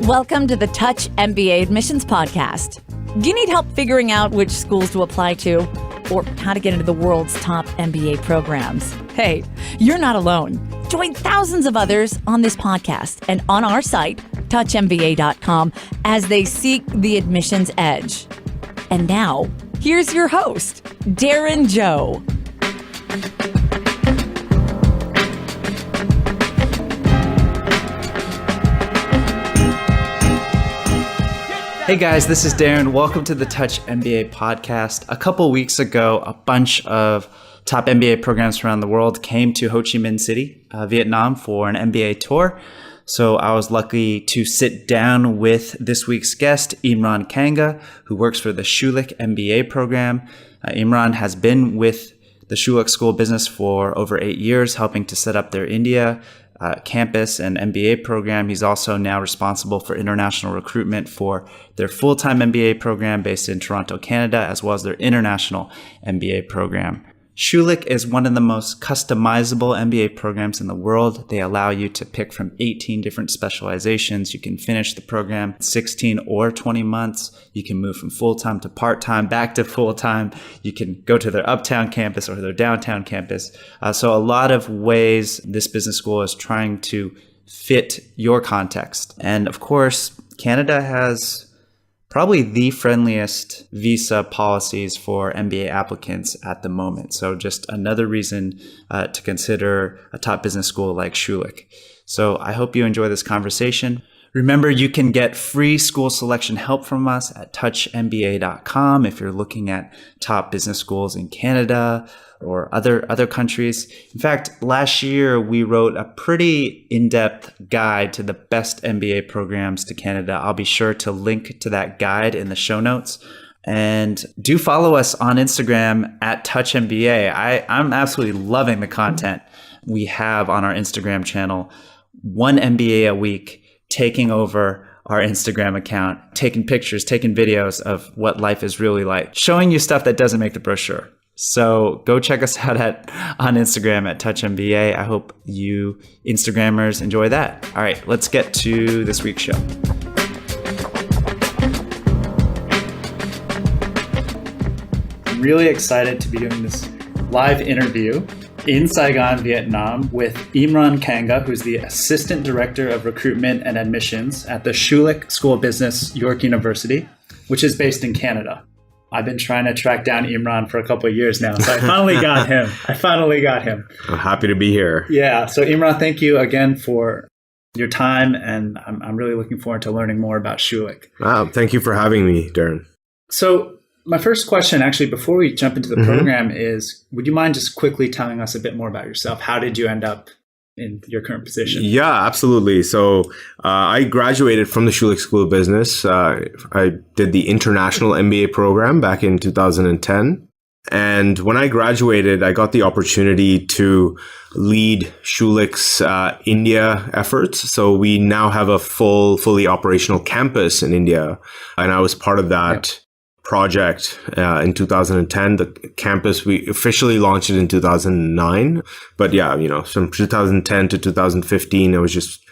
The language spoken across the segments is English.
Welcome to the Touch MBA Admissions Podcast. Do you need help figuring out which schools to apply to or how to get into the world's top MBA programs? Hey, you're not alone. Join thousands of others on this podcast and on our site, touchmba.com, as they seek the admissions edge. And now, here's your host, Darren Joe. Hey guys, this is Darren. Welcome to the Touch MBA podcast. A couple weeks ago, a bunch of top MBA programs around the world came to Ho Chi Minh City, Vietnam for an MBA tour. So I was lucky to sit down with this week's guest, Imran Kanga, who works for the Schulich MBA program. Imran has been with the Schulich School of Business for over 8 years, helping to set up their India campus and MBA program. He's also now responsible for international recruitment for their full-time MBA program based in Toronto, Canada, as well as their international MBA program. Schulich is one of the most customizable MBA programs in the world. They allow you to pick from 18 different specializations. You can finish the program in 16 or 20 months. You can move from full-time to part-time, back to full-time. You can go to their uptown campus or their downtown campus. So a lot of ways this business school is trying to fit your context. And of course, Canada has probably the friendliest visa policies for MBA applicants at the moment. So just another reason to consider a top business school like Schulich. So I hope you enjoy this conversation. Remember, you can get free school selection help from us at touchmba.com if you're looking at top business schools in Canada or other countries. In fact, last year we wrote a pretty in-depth guide to the best MBA programs to Canada. I'll be sure to link to that guide in the show notes. And do follow us on Instagram at touchmba. I'm absolutely loving the content we have on our Instagram channel. One MBA a week, taking over our Instagram account, taking pictures, taking videos of what life is really like, showing you stuff that doesn't make the brochure. So go check us out on Instagram at touchmba. I hope you Instagrammers enjoy that. All right, let's get to this week's show. I'm really excited to be doing this live interview in Saigon, Vietnam, with Imran Kanga, who's the Assistant Director of Recruitment and Admissions at the Schulich School of Business, York University, which is based in Canada. I've been trying to track down Imran for a couple of years now, so I finally got him. I'm happy to be here. Yeah, so Imran, thank you again for your time, and I'm really looking forward to learning more about Schulich. Wow, thank you for having me, Darren. So my first question, actually, before we jump into the program is, would you mind just quickly telling us a bit more about yourself? How did you end up in your current position? Yeah, absolutely. So I graduated from the Schulich School of Business. I did the International MBA program back in 2010. And when I graduated, I got the opportunity to lead Schulich's India efforts. So we now have a fully operational campus in India. And I was part of that project in 2010. The campus, we officially launched it in 2009. But yeah, from 2010 to 2015, I was just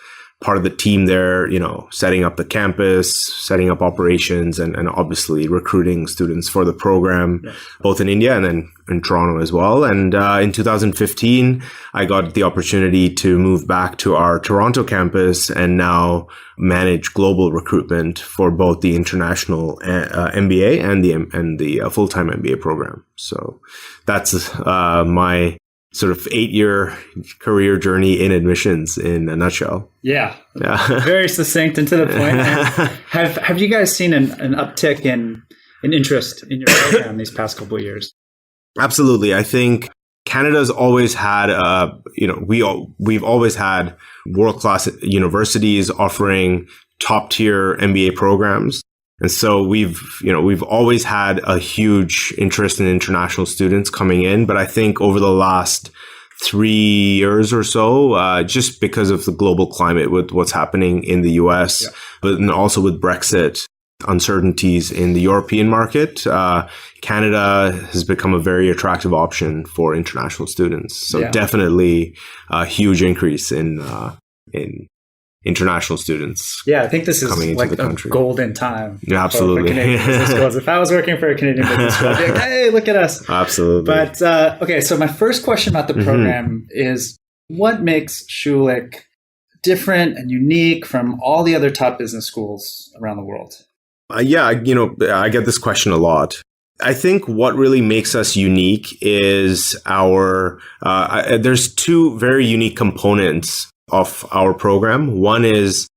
part of the team there, setting up the campus, setting up operations, and obviously recruiting students for the program, both in India and then in Toronto as well. And in 2015, I got the opportunity to move back to our Toronto campus and now manage global recruitment for both the international MBA and the full-time MBA program. So that's my sort of 8-year career journey in admissions in a nutshell. Yeah. Very succinct and to the point. Have you guys seen an uptick in interest in your program these past couple of years? Absolutely. I think Canada's always had, we've always had world-class universities offering top-tier MBA programs. And so we've always had a huge interest in international students coming in. But I think over the last 3 years or so, just because of the global climate with what's happening in the US, but also with Brexit, uncertainties in the European market, Canada has become a very attractive option for international students. So definitely a huge increase in international students. Yeah, I think this is coming into like the a country. golden time. Yeah, absolutely. For Canadian business schools. If I was working for a Canadian business school, I'd be like, hey, look at us. Absolutely. But okay, so my first question about the program is, what makes Schulich different and unique from all the other top business schools around the world? Yeah, I get this question a lot. I think what really makes us unique is there's two very unique components of our program. One is,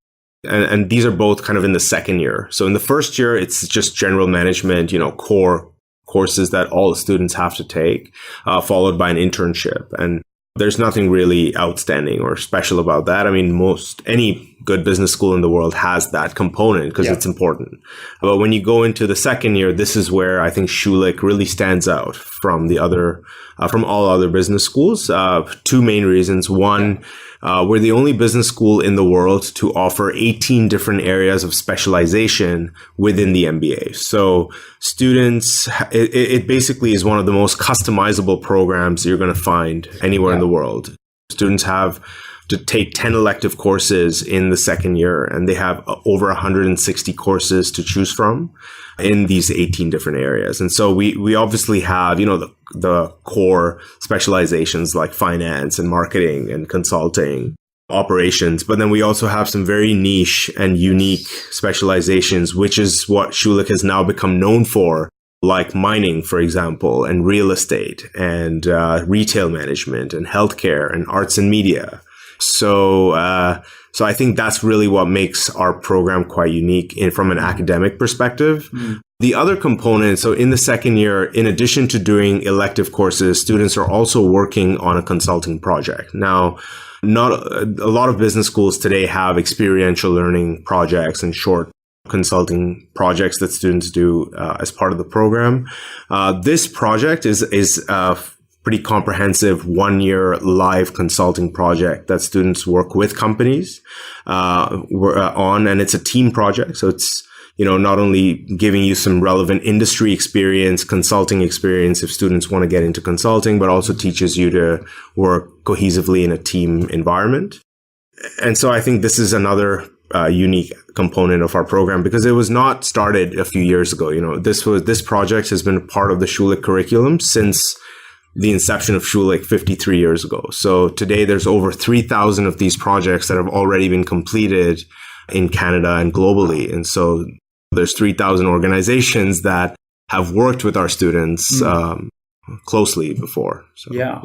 and these are both kind of in the second year. So in the first year, it's just general management, core courses that all students have to take, followed by an internship. And there's nothing really outstanding or special about that. I mean, any good business school in the world has that component because it's important. But when you go into the second year, this is where I think Schulich really stands out from from all other business schools. Two main reasons. One, we're the only business school in the world to offer 18 different areas of specialization within the MBA. So students, it basically is one of the most customizable programs you're going to find anywhere in the world. Students have to take 10 elective courses in the second year, and they have over 160 courses to choose from in these 18 different areas. And so we obviously have, the core specializations like finance and marketing and consulting, operations, but then we also have some very niche and unique specializations, which is what Schulich has now become known for, like mining, for example, and real estate and retail management and healthcare and arts and media. So I think that's really what makes our program quite unique from an academic perspective. The other component, so in the second year, in addition to doing elective courses, students are also working on a consulting project. Now, not a lot of business schools today have experiential learning projects and short consulting projects that students do as part of the program. This project is pretty comprehensive 1-year live consulting project that students work with companies on, and it's a team project. So it's, not only giving you some relevant industry experience, consulting experience if students want to get into consulting, but also teaches you to work cohesively in a team environment. And so I think this is another unique component of our program because it was not started a few years ago. This project has been part of the Schulich curriculum since the inception of Schulich 53 years ago. So today there's over 3,000 of these projects that have already been completed in Canada and globally. And so there's 3,000 organizations that have worked with our students closely before. So, yeah.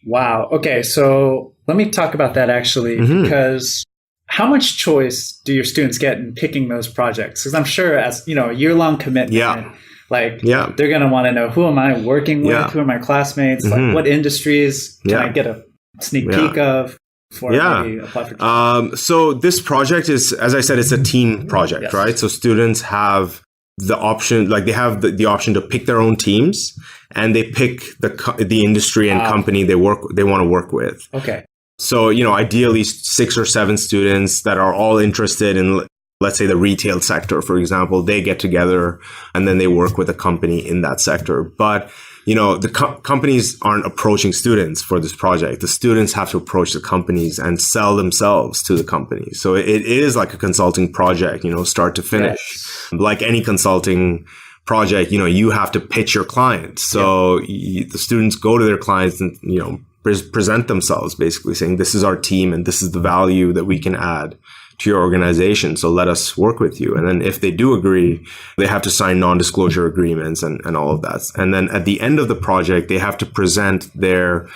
Wow. Okay. So let me talk about that actually, because how much choice do your students get in picking those projects? Because I'm sure as, a year-long commitment, they're going to want to know, who am I working with? Who are my classmates? Like, what industries can I get a sneak peek of before I maybe apply for jobs? So this project is, as I said, it's a team project, right? So students have the option, they have the option to pick their own teams, and they pick the industry and company they want to work with. Okay. So, ideally 6 or 7 students that are all interested in, let's say, the retail sector, for example, they get together and then they work with a company in that sector. But, the companies aren't approaching students for this project. The students have to approach the companies and sell themselves to the companies. So it is like a consulting project, start to finish. Yes. Like any consulting project, you have to pitch your clients. So the students go to their clients and, present themselves, basically saying, this is our team and this is the value that we can add to your organization. So let us work with you. And then if they do agree, they have to sign non-disclosure agreements and all of that. And then at the end of the project, they have to present their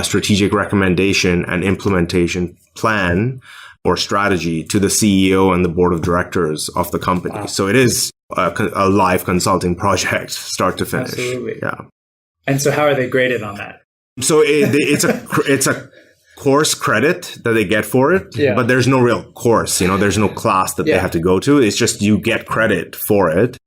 strategic recommendation and implementation plan or strategy to the CEO and the board of directors of the company. Wow. So it is a live consulting project, start to finish. Absolutely. Yeah. And so how are they graded on that? So it's a course credit that they get for it, but there's no real course, there's no class that they have to go to. It's just you get credit for it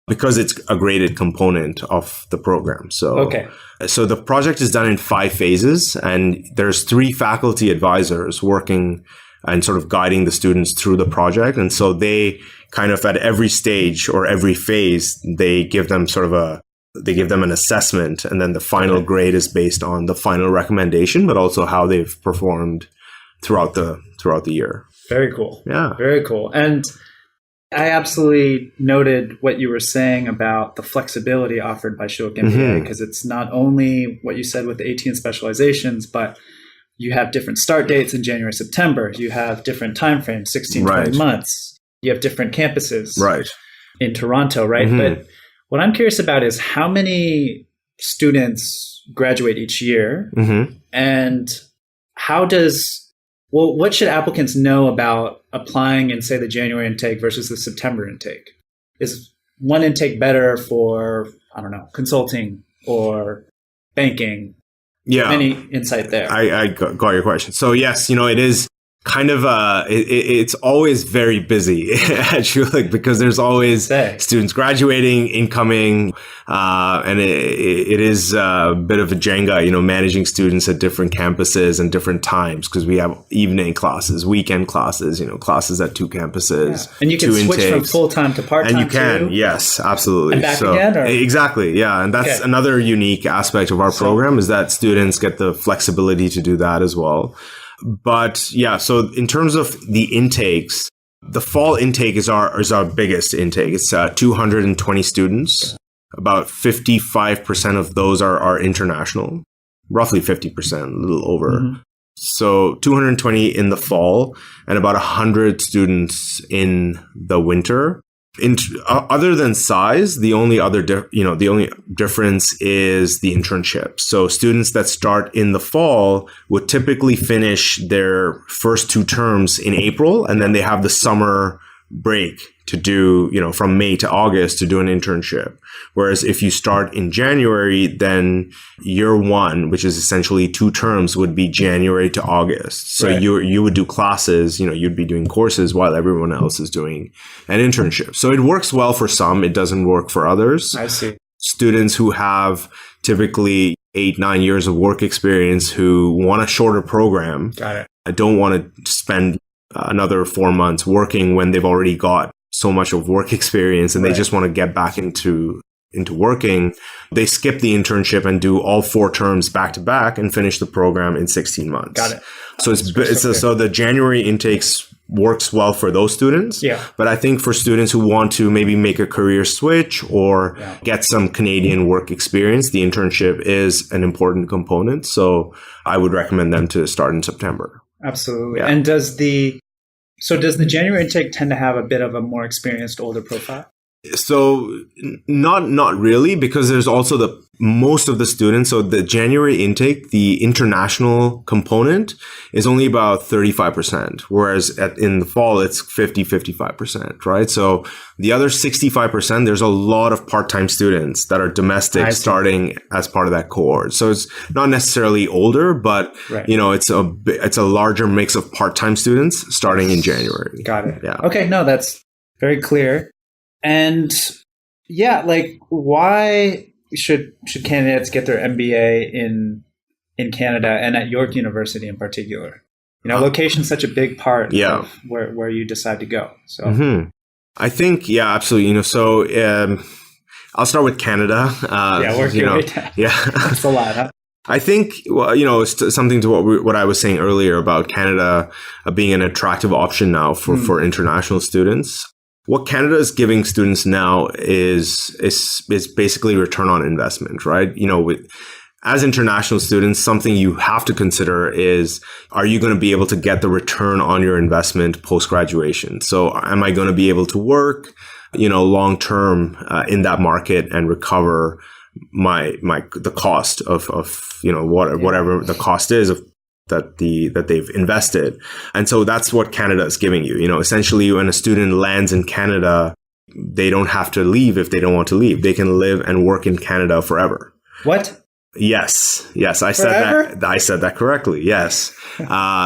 because it's a graded component of the program. So the project is done in 5 phases, and there's 3 faculty advisors working and sort of guiding the students through the project. And so they kind of at every stage or every phase, they give them an assessment, and then the final grade is based on the final recommendation, but also how they've performed throughout the year. Very cool. Yeah. Very cool. And I absolutely noted what you were saying about the flexibility offered by Schulich MBA, because it's not only what you said with the 18 specializations, but you have different start dates in January, September. You have different timeframes, 16, 20 months. You have different campuses in Toronto, right? But what I'm curious about is how many students graduate each year, and what should applicants know about applying in, say, the January intake versus the September intake? Is one intake better for, I don't know, consulting or banking? Yeah. Any insight there? I got your question. So yes, it is kind of it's always very busy at Schulich because there's always students graduating, incoming, and it is a bit of a Jenga, managing students at different campuses and different times, because we have evening classes, weekend classes, classes at 2 campuses. Yeah. And you can switch from full-time to part-time. And you can, too? yes, absolutely. And back again? Or? Exactly, yeah. And that's another unique aspect of our program, is that students get the flexibility to do that as well. But yeah, so in terms of the intakes, the fall intake is our biggest intake. It's 220 students. About 55% of those are international, roughly 50%, a little over. So 220 in the fall and about 100 students in the winter. Other than size, the only difference is the internship. So students that start in the fall would typically finish their first 2 terms in April, and then they have the summer break to do, from May to August to do an internship. Whereas if you start in January, then year 1, which is essentially 2 terms, would be January to August. So you would do classes, you'd be doing courses while everyone else is doing an internship. So it works well for some, it doesn't work for others. I see. Students who have typically 8-9 years of work experience who want a shorter program, don't want to spend another 4 months working when they've already got so much of work experience, and they just want to get back into working. They skip the internship and do all 4 terms back to back and finish the program in 16 months. Got it. So so the January intakes works well for those students. Yeah. But I think for students who want to maybe make a career switch or get some Canadian work experience, the internship is an important component. So I would recommend them to start in September. Absolutely. Yeah. And does the January intake tend to have a bit of a more experienced, older profile? So not really, because there's also most of the students. So the January intake, the international component is only about 35%, whereas in the fall, it's 55%, right? So the other 65%, there's a lot of part-time students that are domestic starting as part of that cohort. So it's not necessarily older, but it's a larger mix of part-time students starting in January. Got it. Yeah. Okay. No, that's very clear. And why should candidates get their MBA in Canada and at York University in particular? Location's such a big part of where you decide to go. So I think, absolutely. So I'll start with Canada. Work your way down. Yeah, that's a lot, huh? I think, it's something to what I was saying earlier about Canada being an attractive option now for international students. What Canada is giving students now is basically return on investment, right? As international students, something you have to consider is, are you going to be able to get the return on your investment post-graduation? So am I going to be able to work, long term in that market and recover the cost of whatever the cost is of that they've invested. And so that's what Canada is giving you. Essentially, when a student lands in Canada, they don't have to leave if they don't want to leave. They can live and work in Canada forever. What? Yes. I said that correctly. Yes.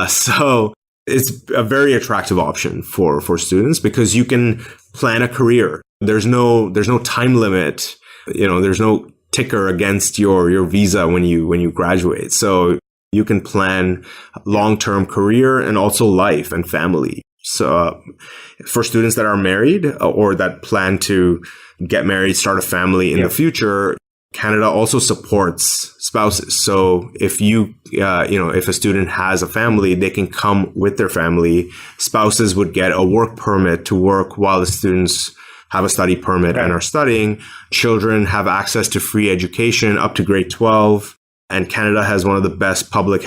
So it's a very attractive option for students because you can plan a career. There's no time limit. There's no ticker against your visa when you graduate. So you can plan long-term career and also life and family. So for students that are married or that plan to get married, start a family in the future, Canada also supports spouses. So if if a student has a family, they can come with their family. Spouses would get a work permit to work while the students have a study permit and are studying. Children have access to free education up to grade 12. And Canada has one of the best public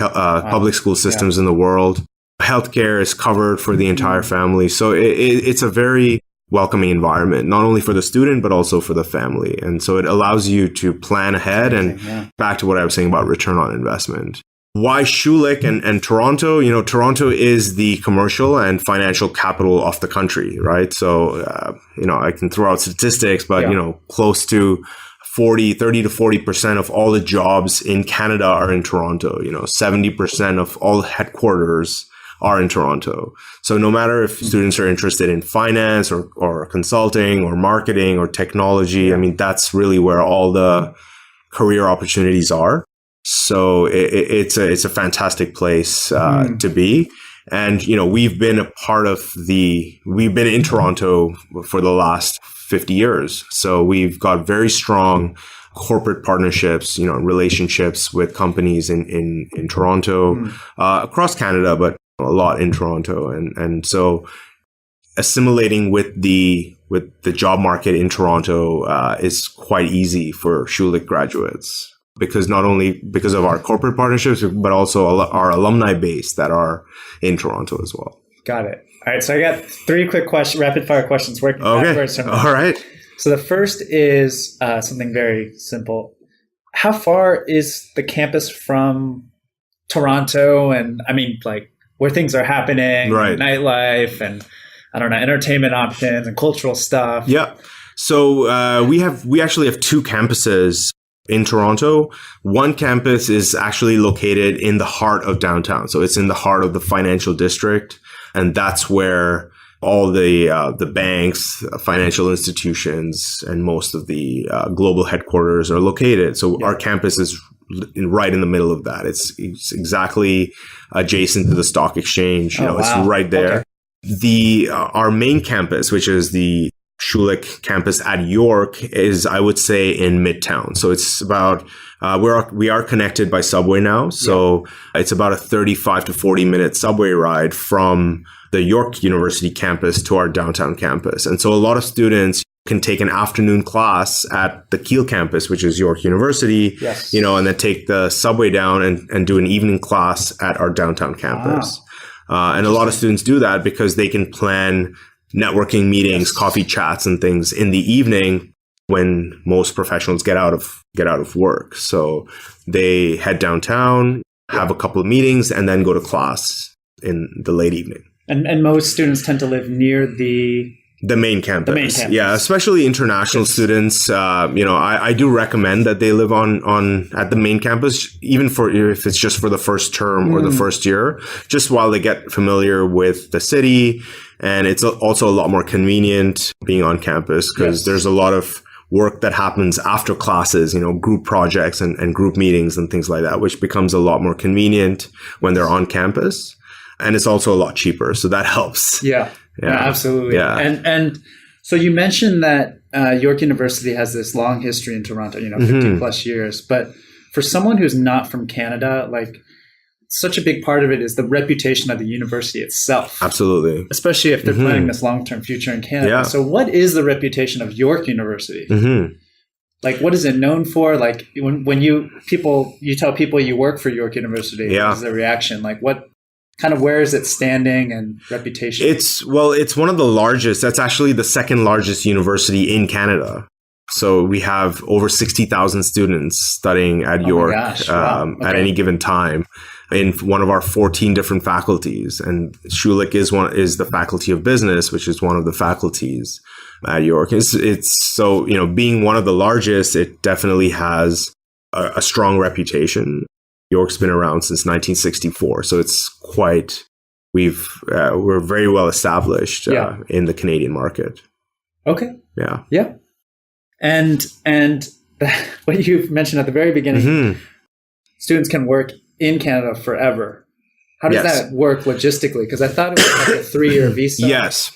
school systems in the world. Healthcare is covered for the entire family. So it's a very welcoming environment, not only for the student, but also for the family. And so it allows you to plan ahead. And back to what I was saying about return on investment. Why Schulich and Toronto? Toronto is the commercial and financial capital of the country, right? So, I can throw out statistics, but, close to 30 to 40% of all the jobs in Canada are in Toronto. 70% of all headquarters are in Toronto. So no matter if students are interested in finance or consulting or marketing or technology, that's really where all the career opportunities are. So it's a fantastic place to be. And, we've been in Toronto for the last 50 years. So we've got very strong corporate partnerships, relationships with companies in Toronto, across Canada, but a lot in Toronto. And so assimilating with the job market in Toronto is quite easy for Schulich graduates, because not only because of our corporate partnerships, but also our alumni base that are in Toronto as well. Got it. All right. So I got 3 quick rapid fire questions working backwards. All right. So the first is something very simple. How far is the campus from Toronto? And where things are happening, nightlife, and entertainment options and cultural stuff. Yeah. So we actually have 2 campuses in Toronto. One campus is actually located in the heart of downtown. So it's in the heart of the financial district. And that's where all the banks, financial institutions, and most of the global headquarters are located. So our campus is right in the middle of that. It's exactly adjacent to the stock exchange. It's right there. Okay. Our main campus, which is the Schulich campus at York, is, I would say, in Midtown. So it's about we are connected by subway now. So it's about a 35 to 40 minute subway ride from the York University campus to our downtown campus. And so a lot of students can take an afternoon class at the Kiel campus, which is York University, and then take the subway down and do an evening class at our downtown campus. And a lot of students do that because they can plan networking meetings, coffee chats, and things in the evening when most professionals get out of work. So they head downtown, have a couple of meetings, and then go to class in the late evening. And most students tend to live near the main campus. Yeah, especially international students. I do recommend that they live at the main campus, even if it's just for the first term or the first year, just while they get familiar with the city. And it's also a lot more convenient being on campus because there's a lot of work that happens after classes, group projects and group meetings and things like that, which becomes a lot more convenient when they're on campus. And it's also a lot cheaper. So that helps. Yeah, absolutely. Yeah. And so you mentioned that York University has this long history in Toronto, 50 plus years. But for someone who's not from Canada, such a big part of it is the reputation of the university itself. Absolutely. Especially if they're planning this long-term future in Canada. Yeah. So what is the reputation of York University? What is it known for? When you tell people you work for York University, what is the reaction? Where is it standing and reputation? It's one of the largest. That's actually the second largest university in Canada. So we have over 60,000 students studying at York at any given time in one of our 14 different faculties. And Schulich is the Faculty of Business, which is one of the faculties at York. It's so, being one of the largest, it definitely has a strong reputation. York's been around since 1964, so it's we're very well established in the Canadian market. Okay. Yeah. And what you mentioned at the very beginning, students can work in Canada forever. How does that work logistically? Because I thought it was a 3-year visa. Yes.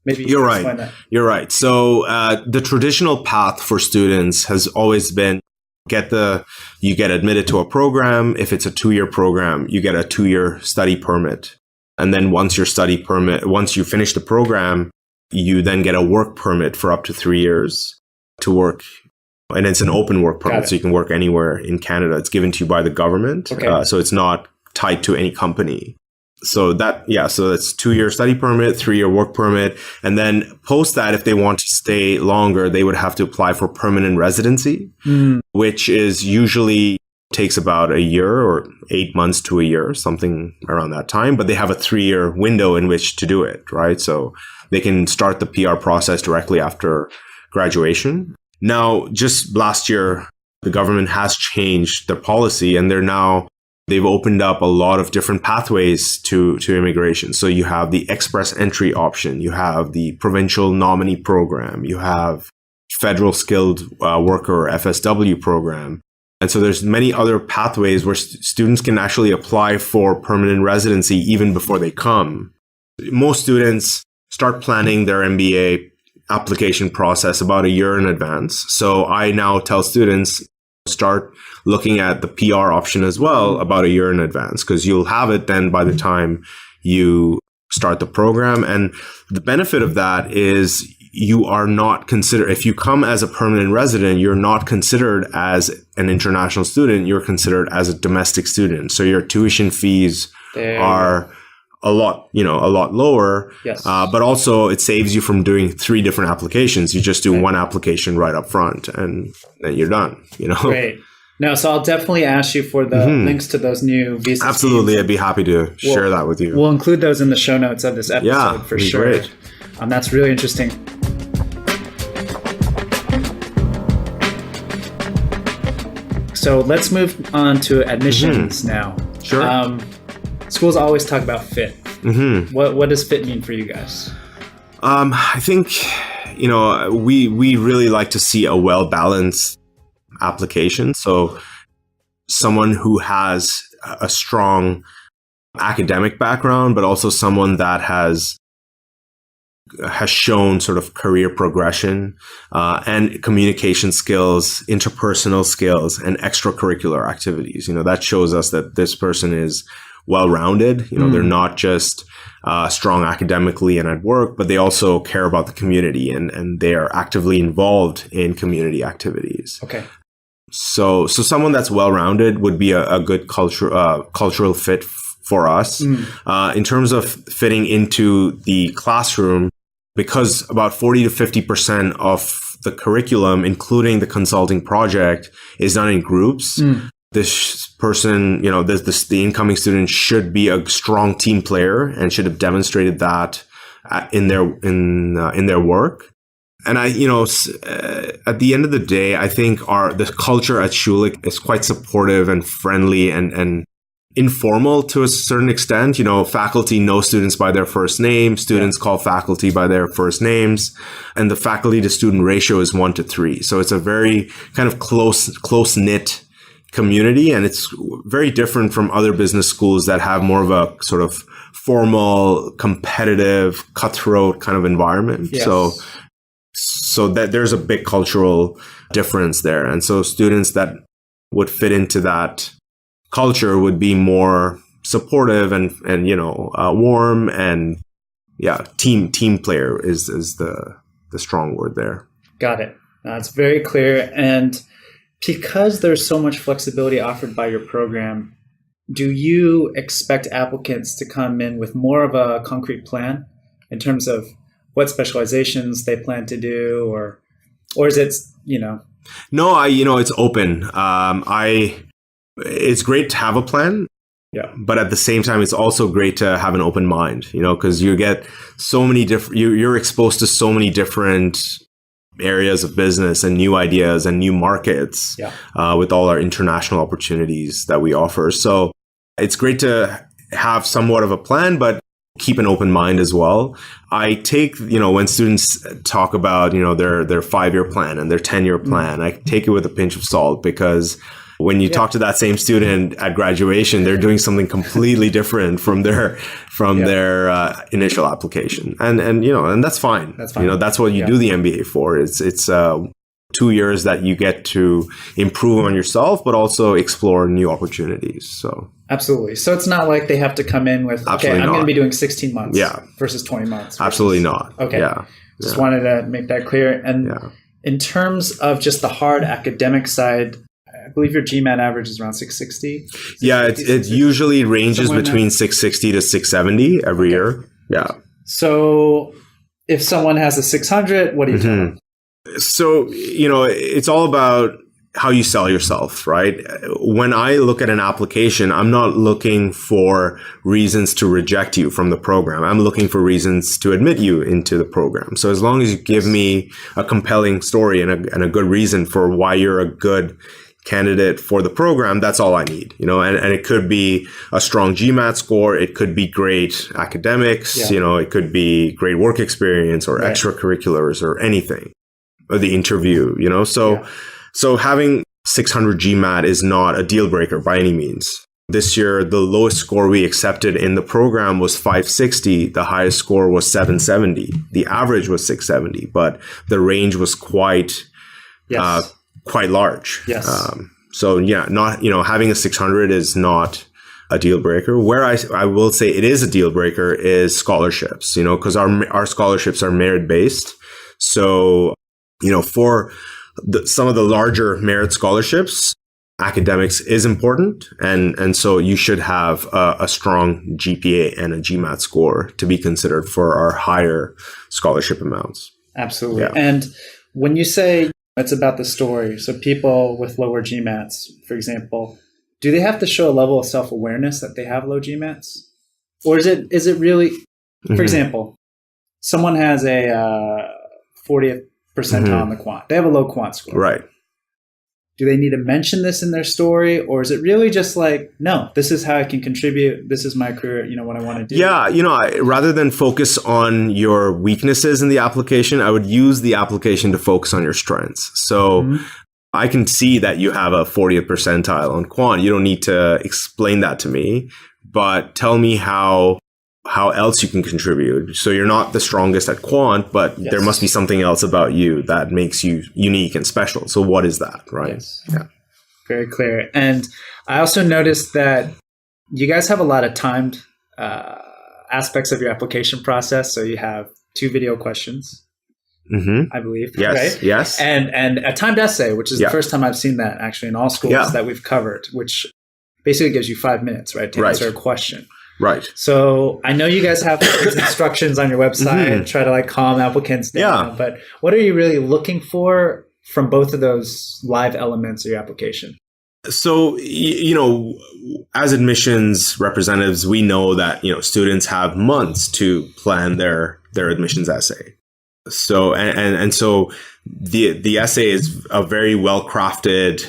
Maybe you're right. You're right. So the traditional path for students has always been you get admitted to a program. If it's a 2-year program, you get a 2-year study permit. And then once you finish the program, you then get a work permit for up to 3 years to work. And it's an open work permit, so you can work anywhere in Canada. It's given to you by the government. Okay. So it's not tied to any company. So it's 2-year study permit, 3-year work permit. And then post that, if they want to stay longer, they would have to apply for permanent residency, which is usually takes about a year or 8 months to a year, something around that time. But they have a 3-year window in which to do it, right? So they can start the PR process directly after graduation. Now, just last year, the government has changed their policy, and they've opened up a lot of different pathways to immigration. So you have the express entry option, you have the provincial nominee program, you have federal skilled worker FSW program. And so there's many other pathways where students can actually apply for permanent residency even before they come. Most students start planning their MBA application process about a year in advance. So I now tell students, start looking at the PR option as well about a year in advance, because you'll have it then by the time you start the program. And the benefit of that is you are not considered, if you come as a permanent resident, you're not considered as an international student, you're considered as a domestic student. So your tuition fees are a lot lower. Yes. But also it saves you from doing 3 different applications. You just do one application right up front and then you're done, Great. No, so I'll definitely ask you for the links to those new visa Absolutely. schemes. I'd be happy to share that with you. We'll include those in the show notes of this episode for sure. Great. That's really interesting. So let's move on to admissions now. Sure. Schools always talk about fit. What does fit mean for you guys? I think, we really like to see a well-balanced application. So someone who has a strong academic background, but also someone that has shown sort of career progression and communication skills, interpersonal skills, and extracurricular activities. That shows us that this person is well-rounded. They're not just strong academically and at work, but they also care about the community and they are actively involved in community activities. Okay. So someone that's well-rounded would be a good cultural fit for us. In terms of fitting into the classroom, because about 40 to 50% of the curriculum, including the consulting project, is done in groups. This person, the incoming student should be a strong team player and should have demonstrated that in their work. And at the end of the day, I think the culture at Schulich is quite supportive and friendly and informal to a certain extent. Faculty know students by their first name. Students call faculty by their first names. And the faculty to student ratio is 1:3. So it's a very kind of close-knit community. And it's very different from other business schools that have more of a sort of formal, competitive, cutthroat kind of environment. Yes. So that there's a big cultural difference there. And so students that would fit into that culture would be more supportive and warm and team player is the strong word there. Got it. That's very clear. And because there's so much flexibility offered by your program, do you expect applicants to come in with more of a concrete plan in terms of what specializations they plan to do, or is it, No, it's open. It's great to have a plan. Yeah. But at the same time, it's also great to have an open mind, because you get so many different, you're exposed to so many different areas of business and new ideas and new markets with all our international opportunities that we offer. So it's great to have somewhat of a plan, but keep an open mind as well. I take, when students talk about, their 5-year plan and their 10-year plan, I take it with a pinch of salt, because when you talk to that same student at graduation, they're doing something completely different from their initial application. And that's fine. That's fine. That's what you do the MBA for. It's 2 years that you get to improve on yourself, but also explore new opportunities. So absolutely. So it's not like they have to come in with, okay, I'm going to be doing 16 months versus 20 months. Absolutely not. Okay. Just wanted to make that clear. And in terms of just the hard academic side, I believe your GMAT average is around 660. It usually ranges between 660 to 670 every year. Yeah. So if someone has a 600, what do you tell them? So, it's all about how you sell yourself, right? When I look at an application, I'm not looking for reasons to reject you from the program. I'm looking for reasons to admit you into the program. So as long as you give me a compelling story and a good reason for why you're a good candidate for the program, that's all I need, and it could be a strong GMAT score. It could be great academics, it could be great work experience or extracurriculars or anything, or the interview, So having 600 GMAT is not a deal breaker by any means. This year, the lowest score we accepted in the program was 560. The highest score was 770. The average was 670, but the range was quite large. Yes. Having a 600 is not a deal breaker. Where I will say it is a deal breaker is scholarships, because our scholarships are merit based. So, for some of the larger merit scholarships, academics is important. And so you should have a strong GPA and a GMAT score to be considered for our higher scholarship amounts. Absolutely. Yeah. And when you say it's about the story, so people with lower GMATs, for example, do they have to show a level of self-awareness that they have low GMATs? Or is it really, for example, someone has a 40th percentile on the quant. They have a low quant score. Right. Do they need to mention this in their story? Or is it really just like, no, this is how I can contribute. This is my career, what I want to do. Yeah. Rather than focus on your weaknesses in the application, I would use the application to focus on your strengths. So I can see that you have a 40th percentile on quant. You don't need to explain that to me, but tell me how else you can contribute. So you're not the strongest at quant, but there must be something else about you that makes you unique and special. So what is that, right? Yes. Yeah. Very clear. And I also noticed that you guys have a lot of timed aspects of your application process. So you have 2 video questions, I believe. Yes. Right? Yes. And a timed essay, which is the first time I've seen that actually in all schools that we've covered, which basically gives you 5 minutes, right, to answer a question. Right. So I know you guys have instructions on your website, try to calm applicants down, but what are you really looking for from both of those live elements of your application? So, as admissions representatives, we know that, students have months to plan their admissions essay. So, and so the essay is a very well-crafted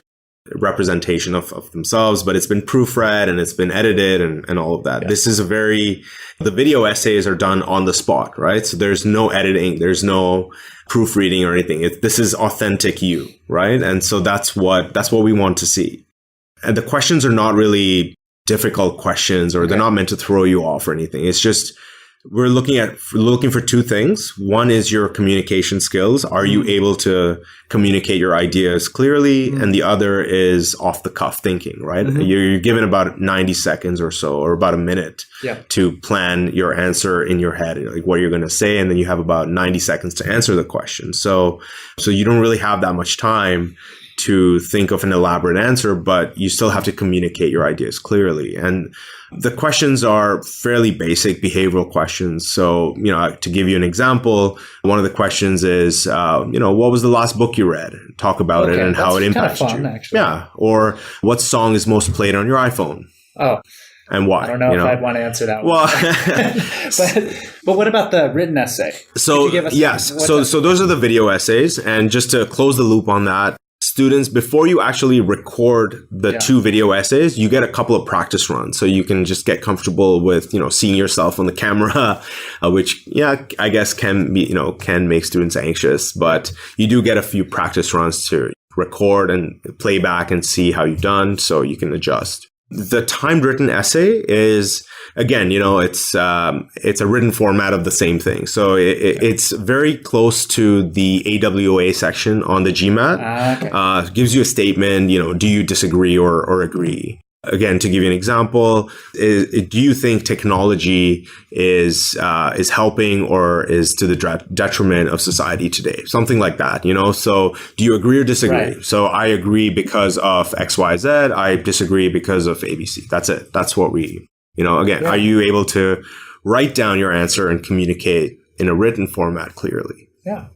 representation of themselves, but it's been proofread and it's been edited and all of that. Yeah. This is the video essays are done on the spot, right? So there's no editing, there's no proofreading or anything. This is authentic you, right? And so that's what we want to see. And the questions are not really difficult questions, or they're not meant to throw you off or anything. It's just, we're looking for 2 things. One is your communication skills. Are you able to communicate your ideas clearly? And the other is off the cuff thinking, right? You're given about 90 seconds or so, or about a minute to plan your answer in your head, like what you're going to say. And then you have about 90 seconds to answer the question. So you don't really have that much time to think of an elaborate answer, but you still have to communicate your ideas clearly. And the questions are fairly basic behavioral questions. So, to give you an example, one of the questions is, what was the last book you read? Talk about it and how it impacted you. Actually. Yeah. Or what song is most played on your iPhone? Oh. And why? I don't know if I'd want to answer that one. Well, but what about the written essay? So, yes. So those are the video essays. And just to close the loop on that, students, before you actually record the 2 video essays, you get a couple of practice runs. So you can just get comfortable with, seeing yourself on the camera, which, I guess can make students anxious. But you do get a few practice runs to record and play back and see how you've done, so you can adjust. The timed written essay is, again, it's a written format of the same thing. So it's very close to the AWA section on the GMAT. Okay. Gives you a statement, do you disagree or agree? Again, to give you an example, do you think technology is helping or is to the detriment of society today? Something like that, So do you agree or disagree? Right. So I agree because of X, Y, Z. I disagree because of ABC. That's it. That's what we, again, Are you able to write down your answer and communicate in a written format clearly? Yeah.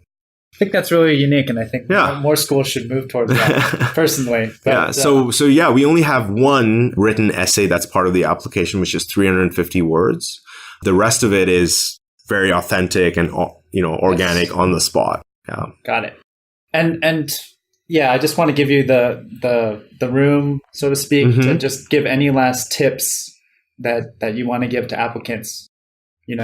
I think that's really unique, and I think more schools should move towards that personally. But, So we only have one written essay that's part of the application, which is 350 words. The rest of it is very authentic and organic on the spot. Yeah, got it. And I just want to give you the room, so to speak, to just give any last tips that you want to give to applicants. In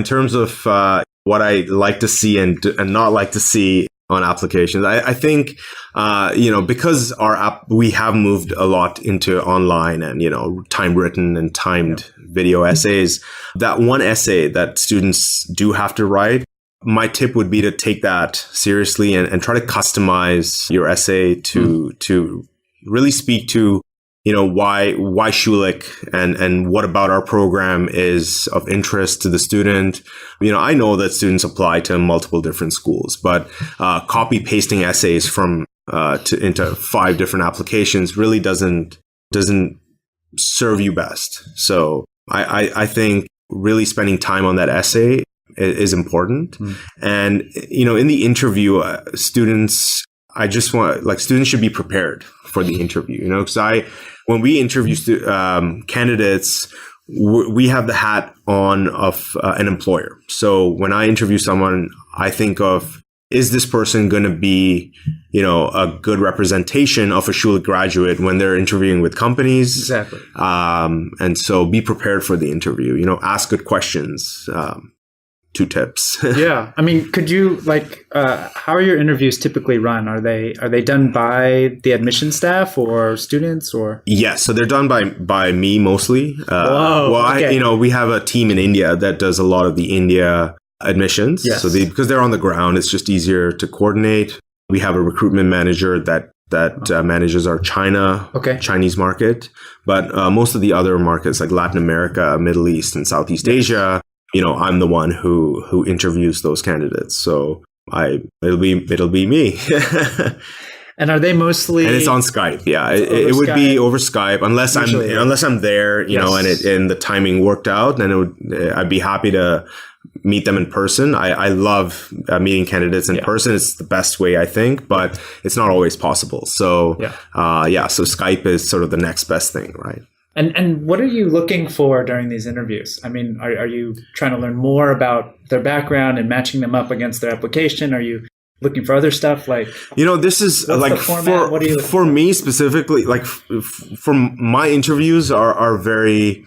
terms of what I like to see and not like to see on applications. I think, because our app, we have moved a lot into online and, timed written and timed video essays. That one essay that students do have to write, my tip would be to take that seriously and try to customize your essay to really speak to why Schulich and what about our program is of interest to the student. I know that students apply to multiple different schools, but copy pasting essays from into 5 different applications really doesn't serve you best. So I think really spending time on that essay is important. And in the interview, students should be prepared for the interview, because when we interview candidates, we have the hat on of an employer. So when I interview someone, I think of, is this person going to be, a good representation of a Schulich graduate when they're interviewing with companies? Exactly. And so be prepared for the interview, ask good questions. 2 tips. Yeah. Could you how are your interviews typically run? Are they done by the admission staff or students or? Yes. So they're done by me mostly. Okay. We have a team in India that does a lot of the India admissions. Yes. So because they're on the ground, it's just easier to coordinate. We have a recruitment manager that manages our Chinese market. But most of the other markets like Latin America, Middle East, and Southeast Asia, I'm the one who interviews those candidates. So it'll be me. And are they mostly? And it's on Skype. Yeah, it would be over Skype unless I'm there, and the timing worked out. Then I'd be happy to meet them in person. I love meeting candidates in person. It's the best way, I think, but it's not always possible. So so Skype is sort of the next best thing, right? And what are you looking for during these interviews? Are you trying to learn more about their background and matching them up against their application? Are you looking for other stuff this is for me specifically, for my interviews are very,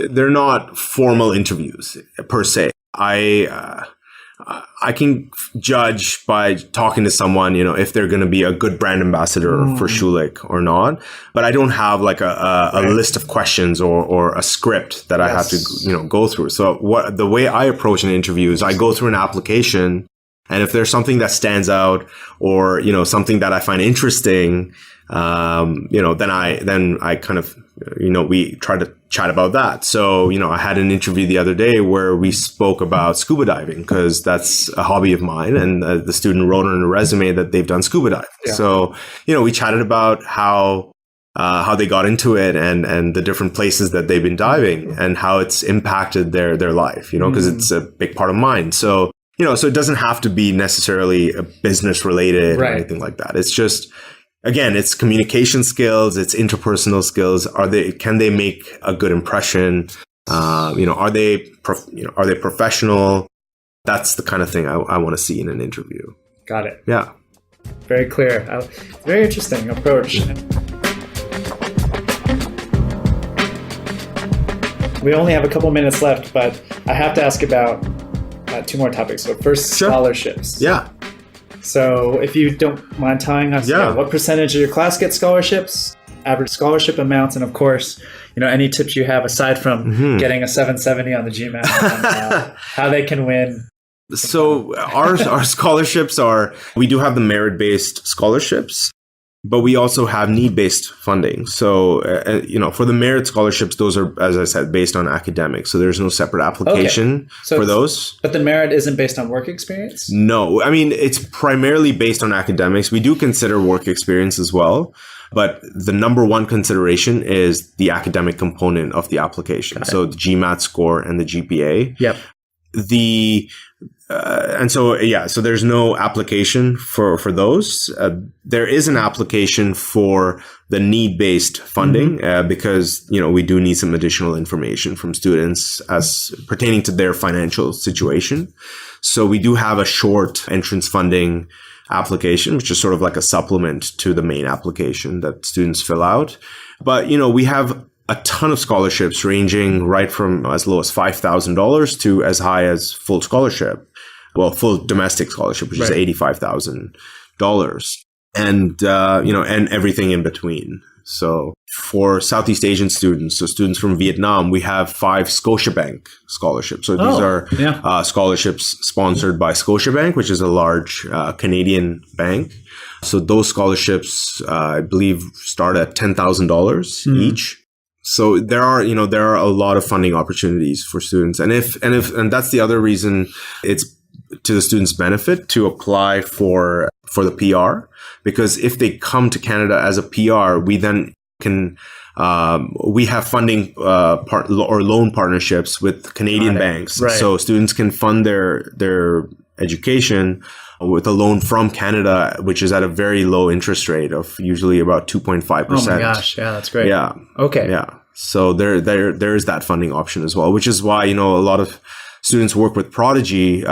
they're not formal interviews per se. I can judge by talking to someone, if they're going to be a good brand ambassador for Schulich or not. But I don't have a list of questions or a script that I have to, go through. So the way I approach an interview is I go through an application, and if there's something that stands out or, something that I find interesting, then I kind of, we try to chat about that. So, I had an interview the other day where we spoke about scuba diving because that's a hobby of mine. And the student wrote on a resume that they've done scuba diving. Yeah. So, we chatted about how they got into it and the different places that they've been diving and how it's impacted their life, because it's a big part of mine. So, so it doesn't have to be necessarily a business related or anything like that. It's just, again, it's communication skills, it's interpersonal skills. Can they make a good impression? Are they professional? That's the kind of thing I want to see in an interview. Got it. Yeah. Very clear. Very interesting approach. We only have a couple minutes left, but I have to ask about 2 more topics. So first, scholarships. Yeah. So if you don't mind telling us, what percentage of your class gets scholarships? average scholarship amounts, and of course, any tips you have aside from getting a 770 on the GMAT, and, how they can win. So our scholarships we do have the merit-based scholarships, but we also have need-based funding. So, for the merit scholarships, those are, as I said, based on academics. So there's no separate application for those. But the merit isn't based on work experience? No. I mean, it's primarily based on academics. We do consider work experience as well. But the number one consideration is the academic component of the application. So the GMAT score and the GPA. Yep. So there's no application for those. There is an application for the need-based funding because, we do need some additional information from students as pertaining to their financial situation. So we do have a short entrance funding application, which is sort of like a supplement to the main application that students fill out. But, we have a ton of scholarships ranging right from as low as $5,000 to as high as full scholarship. Well, full domestic scholarship, which is $85,000, and and everything in between. So for Southeast Asian students, so students from Vietnam, we have 5 Scotiabank scholarships. So these are scholarships sponsored by Scotiabank, which is a large Canadian bank. So those scholarships, I believe, start at $10,000 each. So there are a lot of funding opportunities for students, and that's the other reason it's to the students' benefit to apply for the PR, because if they come to Canada as a PR, we then can we have funding or loan partnerships with Canadian banks, so students can fund their education with a loan from Canada, which is at a very low interest rate of usually about 2.5%. Oh my gosh, yeah, that's great. Yeah. Okay. Yeah. So there is that funding option as well, which is why a lot of students work with Prodigy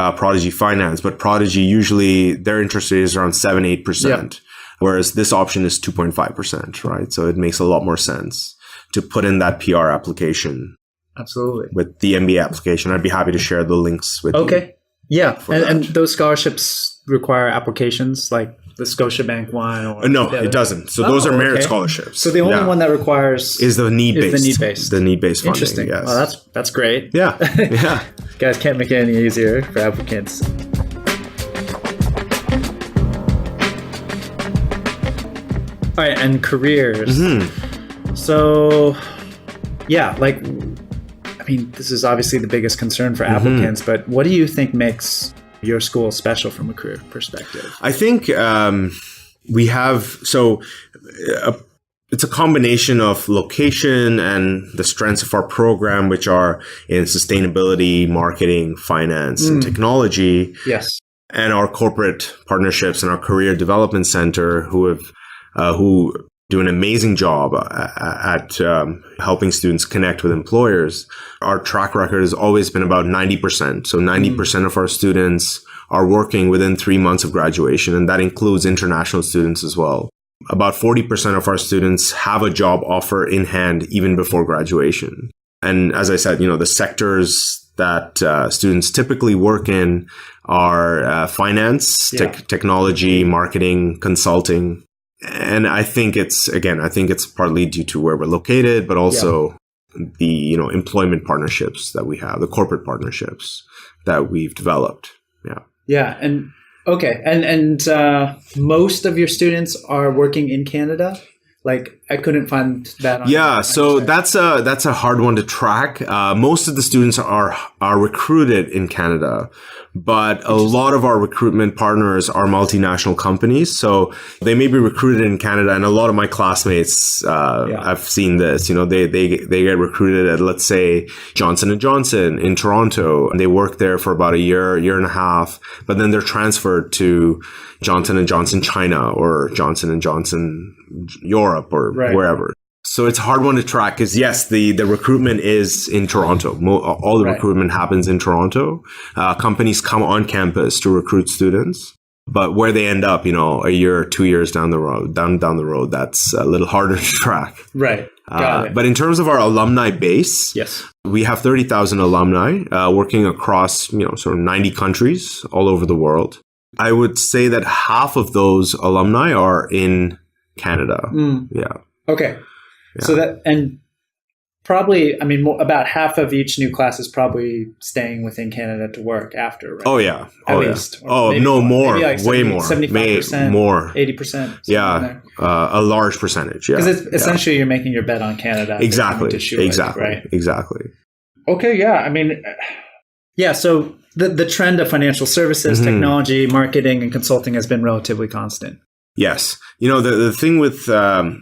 Finance, but Prodigy usually their interest rate is around 7-8%, whereas this option is 2.5%, right? So it makes a lot more sense to put in that PR application. Absolutely. With the MBA application. I'd be happy to share the links with you. Okay. Yeah. And those scholarships require applications like the Scotiabank one? Or no, it doesn't. So those are merit scholarships. So the only one that requires is the need-based. The need-based funding. Interesting. Yes. Well, that's great. Yeah. Yeah. Guys, can't make it any easier for applicants. All right, and careers. So, this is obviously the biggest concern for applicants, but what do you think makes your school special from a career perspective? I think we have, it's a combination of location and the strengths of our program, which are in sustainability, marketing, finance, and technology. Yes. And our corporate partnerships and our career development center who do an amazing job at helping students connect with employers. Our track record has always been about 90%. So 90% of our students are working within 3 months of graduation, and that includes international students as well. About 40% of our students have a job offer in hand even before graduation. And as I said, the sectors that students typically work in are finance, technology, marketing, consulting. And I think it's partly due to where we're located, but also the, employment partnerships that we have, the corporate partnerships that we've developed. Yeah. Yeah. And okay. And most of your students are working in Canada? Like, I couldn't find that on so that's a hard one to track. Most of the students are recruited in Canada, but a lot of our recruitment partners are multinational companies. So they may be recruited in Canada, and a lot of my classmates, I've seen this, they get recruited at, let's say, Johnson & Johnson in Toronto, and they work there for about a year and a half, but then they're transferred to Johnson & Johnson China or Johnson & Johnson Europe or wherever. So it's a hard one to track because, yes, the recruitment is in Toronto. All the recruitment happens in Toronto. Companies come on campus to recruit students. But where they end up, a year or 2 years down the road, that's a little harder to track. Right. Got it. But in terms of our alumni base, we have 30,000 alumni working across, sort of 90 countries all over the world. I would say that half of those alumni are in Canada. Yeah. Okay. Yeah. So that, and probably, I mean, about half of each new class is probably staying within Canada to work after, right? Oh, yeah. At least. Oh, no, more. Maybe like way more. 75%, more. 80%. Yeah. A large percentage. Yeah. Because essentially you're making your bet on Canada. Exactly. To Schulich, exactly. Right? Exactly. Okay. Yeah. I mean, yeah. So the trend of financial services, technology, marketing, and consulting has been relatively constant. Yes. The thing with the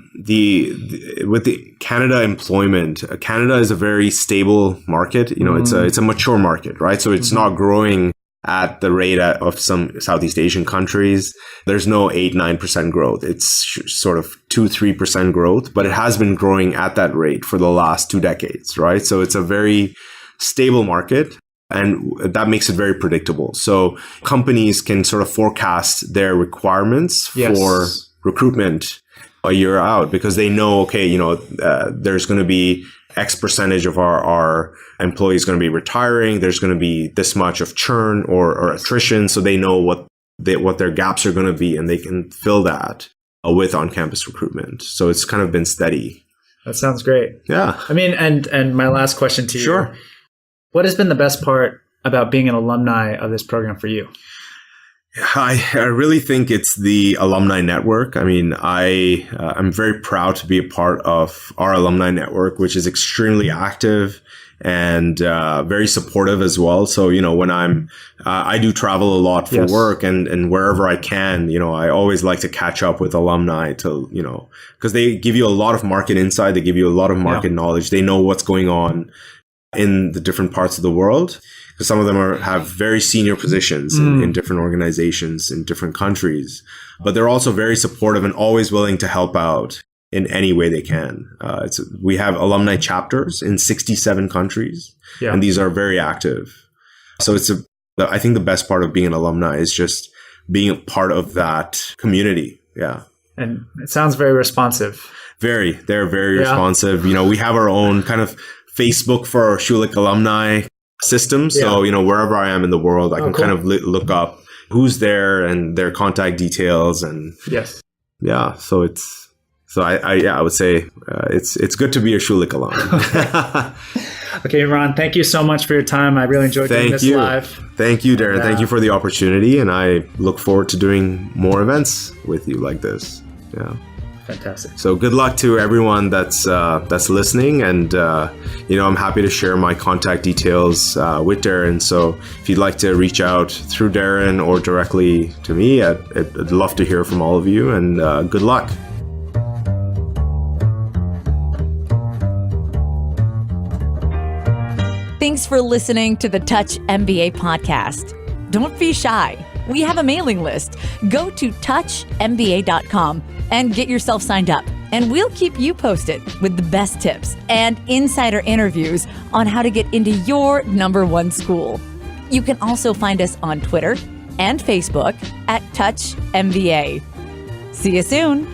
Canada employment, Canada is a very stable market. It's a mature market, right? So it's not growing at the rate of some Southeast Asian countries. There's no 8-9% growth. It's sort of 2-3% growth, but it has been growing at that rate for the last 2 decades, right? So it's a very stable market. And that makes it very predictable. So companies can sort of forecast their requirements for recruitment a year out because they know, okay, there's going to be X percentage of our employees going to be retiring. There's going to be this much of churn or attrition. So they know what their gaps are going to be, and they can fill that with on-campus recruitment. So it's kind of been steady. That sounds great. Yeah. I mean, and my last question to you. Sure. What has been the best part about being an alumni of this program for you? I really think it's the alumni network. I mean, I'm very proud to be a part of our alumni network, which is extremely active and very supportive as well. So, when I do travel a lot for work and wherever I can, I always like to catch up with alumni because they give you a lot of market insight. They give you a lot of market knowledge. They know what's going on in the different parts of the world, because some of them have very senior positions in different organizations in different countries, but they're also very supportive and always willing to help out in any way they can. We have alumni chapters in 67 countries, and these are very active. So I think the best part of being an alumni is just being a part of that community. Yeah. And it sounds very responsive. They're very responsive. We have our own kind of Facebook for our Schulich alumni system. So, wherever I am in the world, I can kind of look up who's there and their contact details. And I would say it's good to be a Schulich alum. Okay, Imran, thank you so much for your time. I really enjoyed doing this live. Thank you, Darren. Thank you for the opportunity. And I look forward to doing more events with you like this. Yeah. Fantastic. So good luck to everyone that's listening, and I'm happy to share my contact details with Darren. So if you'd like to reach out through Darren or directly to me, I'd love to hear from all of you, and good luck. Thanks for listening to the Touch MBA podcast. Don't be shy. We have a mailing list. Go to touchmba.com and get yourself signed up. And we'll keep you posted with the best tips and insider interviews on how to get into your #1 school. You can also find us on Twitter and Facebook at Touch MBA. See you soon.